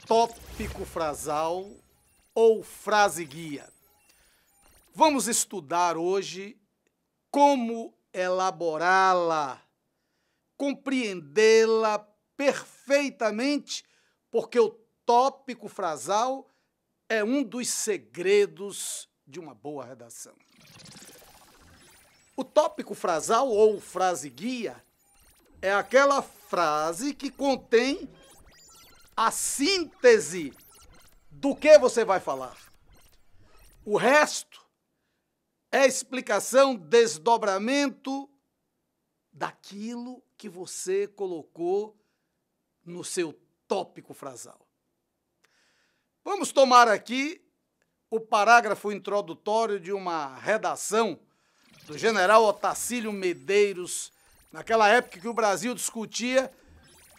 tópico frasal ou frase guia. Vamos estudar hoje como elaborá-la, compreendê-la perfeitamente, porque o tópico frasal é um dos segredos de uma boa redação. O tópico frasal ou frase guia é aquela frase que contém a síntese do que você vai falar. O resto é explicação, desdobramento daquilo que você colocou no seu tópico frasal. Vamos tomar aqui o parágrafo introdutório de uma redação do general Otacílio Medeiros, naquela época que o Brasil discutia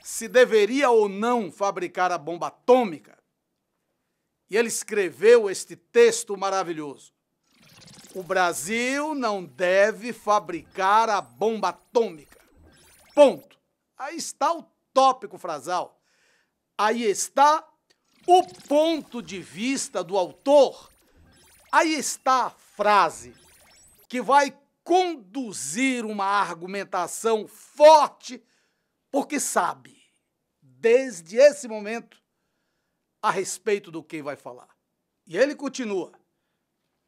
se deveria ou não fabricar a bomba atômica. E ele escreveu este texto maravilhoso. O Brasil não deve fabricar a bomba atômica. Ponto. Aí está o tópico frasal. Aí está o ponto de vista do autor. Aí está a frase que vai conduzir uma argumentação forte, porque sabe, desde esse momento, a respeito do que vai falar. E ele continua.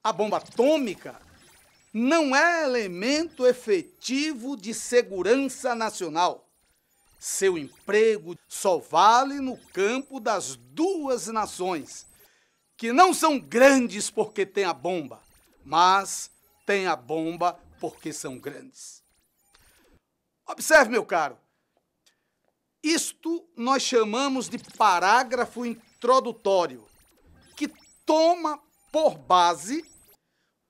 A bomba atômica não é elemento efetivo de segurança nacional. Seu emprego só vale no campo das duas nações, que não são grandes porque têm a bomba, mas têm a bomba porque são grandes. Observe, meu caro, isto nós chamamos de parágrafo introdutório, que toma por base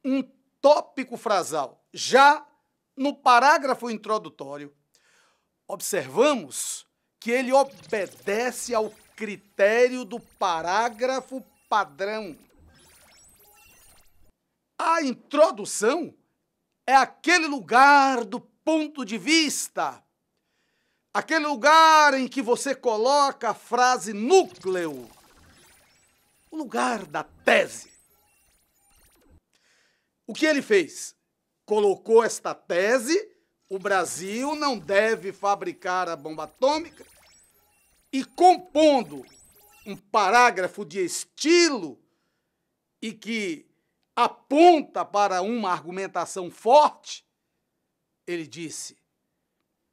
um tópico frasal. Já no parágrafo introdutório, observamos que ele obedece ao critério do parágrafo padrão. A introdução é aquele lugar do ponto de vista, aquele lugar em que você coloca a frase núcleo, o lugar da tese. O que ele fez? Colocou esta tese, o Brasil não deve fabricar a bomba atômica, e compondo um parágrafo de estilo e que aponta para uma argumentação forte, ele disse: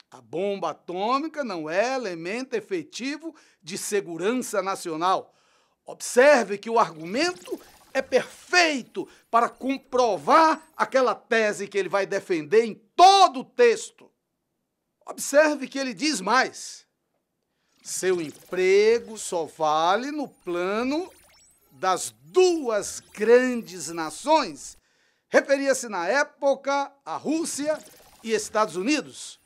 a bomba atômica não é elemento efetivo de segurança nacional. Observe que o argumento é perfeito para comprovar aquela tese que ele vai defender em todo o texto. Observe que ele diz mais. Seu emprego só vale no plano das duas grandes nações. Referia-se na época a Rússia e Estados Unidos,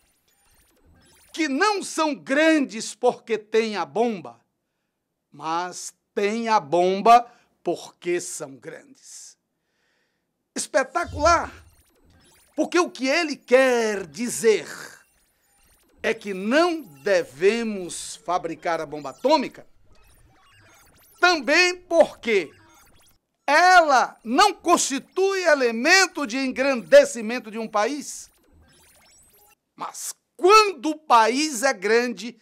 que não são grandes porque têm a bomba, mas têm a bomba porque são grandes. Espetacular! Porque o que ele quer dizer é que não devemos fabricar a bomba atômica, também porque ela não constitui elemento de engrandecimento de um país, mas quando o país é grande,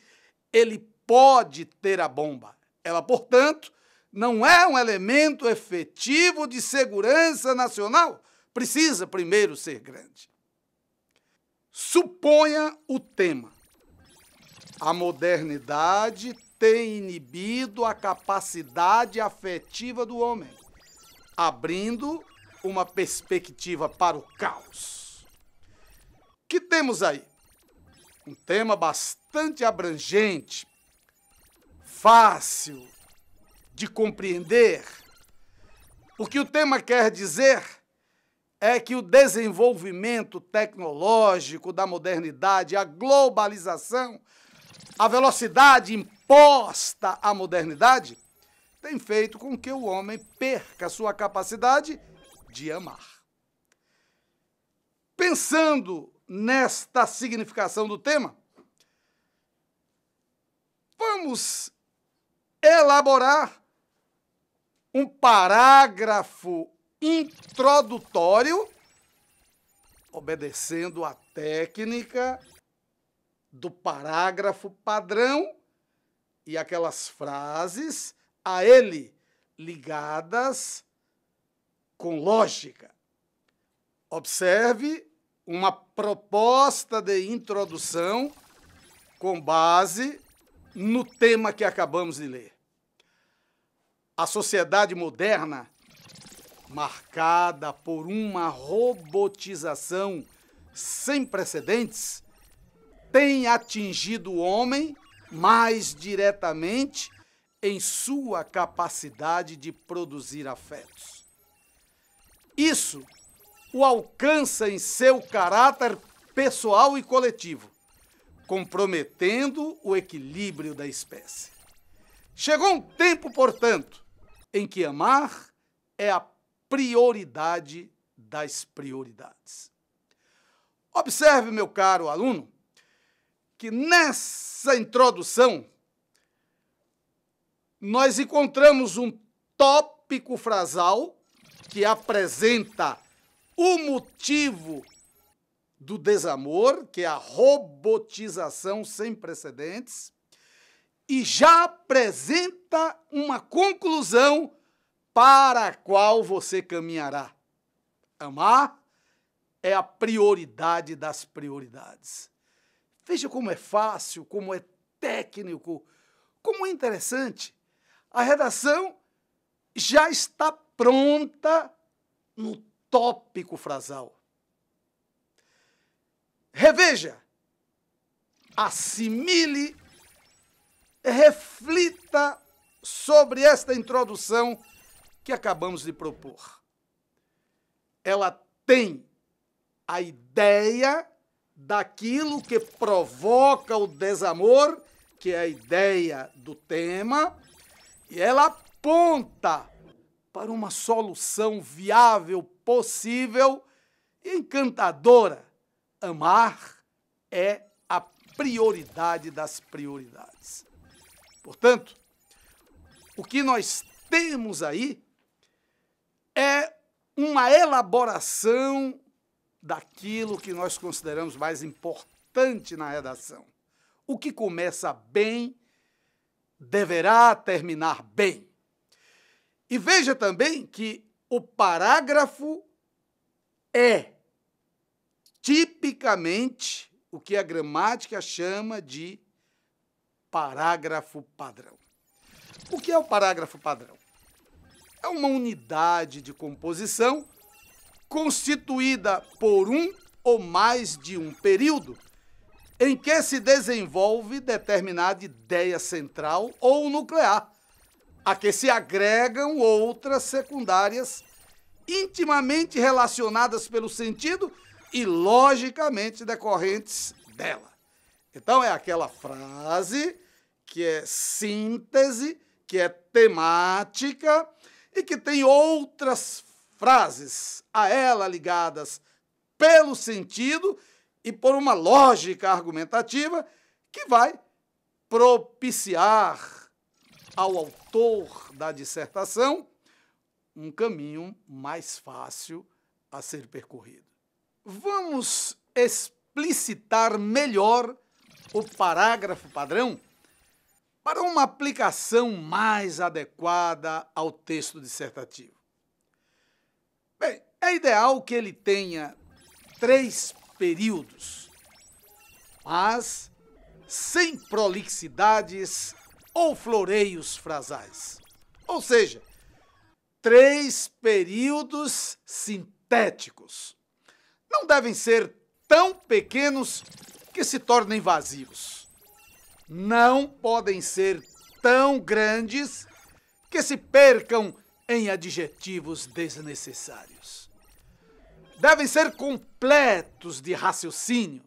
ele pode ter a bomba. Ela, portanto, não é um elemento efetivo de segurança nacional. Precisa primeiro ser grande. Suponha o tema. A modernidade tem inibido a capacidade afetiva do homem, abrindo uma perspectiva para o caos. Que temos aí? Um tema bastante abrangente, fácil de compreender. O que o tema quer dizer é que o desenvolvimento tecnológico da modernidade, a globalização, a velocidade imposta à modernidade, tem feito com que o homem perca sua capacidade de amar. Pensando nesta significação do tema, vamos elaborar um parágrafo introdutório, obedecendo à técnica do parágrafo padrão e aquelas frases a ele ligadas com lógica. Observe uma proposta de introdução com base no tema que acabamos de ler. A sociedade moderna, marcada por uma robotização sem precedentes, tem atingido o homem mais diretamente em sua capacidade de produzir afetos. Isso o alcança em seu caráter pessoal e coletivo, comprometendo o equilíbrio da espécie. Chegou um tempo, portanto, em que amar é a prioridade das prioridades. Observe, meu caro aluno, que nessa introdução nós encontramos um tópico frasal que apresenta o motivo do desamor, que é a robotização sem precedentes, e já apresenta uma conclusão para a qual você caminhará. Amar é a prioridade das prioridades. Veja como é fácil, como é técnico, como é interessante. A redação já está pronta no tópico frasal. Reveja, assimile, reflita sobre esta introdução que acabamos de propor. Ela tem a ideia daquilo que provoca o desamor, que é a ideia do tema, e ela aponta para uma solução viável, possível e encantadora. Amar é a prioridade das prioridades. Portanto, o que nós temos aí é uma elaboração daquilo que nós consideramos mais importante na redação. O que começa bem deverá terminar bem. E veja também que o parágrafo é tipicamente o que a gramática chama de parágrafo padrão. O que é o parágrafo padrão? É uma unidade de composição constituída por um ou mais de um período em que se desenvolve determinada ideia central ou nuclear, a que se agregam outras secundárias intimamente relacionadas pelo sentido e logicamente decorrentes dela. Então é aquela frase que é síntese, que é temática e que tem outras frases a ela ligadas pelo sentido e por uma lógica argumentativa que vai propiciar ao autor da dissertação um caminho mais fácil a ser percorrido. Vamos explicitar melhor o parágrafo padrão para uma aplicação mais adequada ao texto dissertativo. Bem, é ideal que ele tenha 3 períodos, mas sem prolixidades ou floreios frasais. Ou seja, 3 períodos sintéticos. Não devem ser tão pequenos que se tornem vazios. Não podem ser tão grandes que se percam em adjetivos desnecessários. Devem ser completos de raciocínio.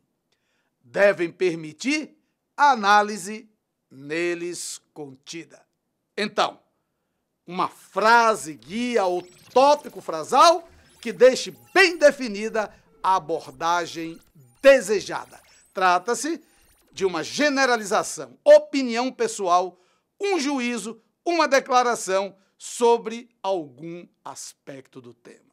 Devem permitir a análise neles contida. Então, uma frase guia ou tópico frasal que deixe bem definida a abordagem desejada. Trata-se de uma generalização, opinião pessoal, um juízo uma declaração sobre algum aspecto do tema.